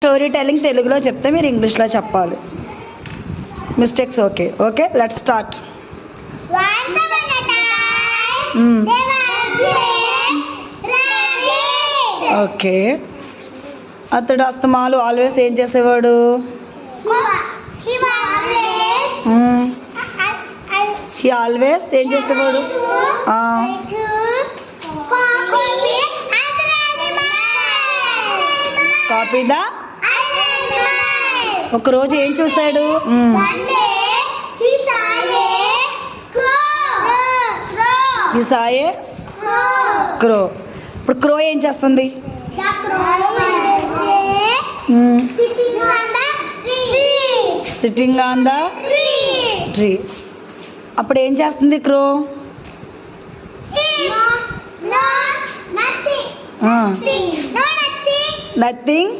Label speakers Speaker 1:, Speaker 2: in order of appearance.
Speaker 1: Story telling తెలుగులో చెప్తే మీరు ఇంగ్లీష్లో చెప్పాలి. Mistakes okay. Okay, let's start. Okay. అతడు అస్తమాలు ఆల్వేస్ ఏం చేసేవాడు? హీ ఆల్వేస్ ఏం చేసేవాడు? Copy the. ఒకరోజు ఏం చూశాడు? He saw a crow. ఇప్పుడు క్రో ఏం చేస్తుంది? Sitting on the tree. అప్పుడు ఏం చేస్తుంది క్రో? నథింగ్.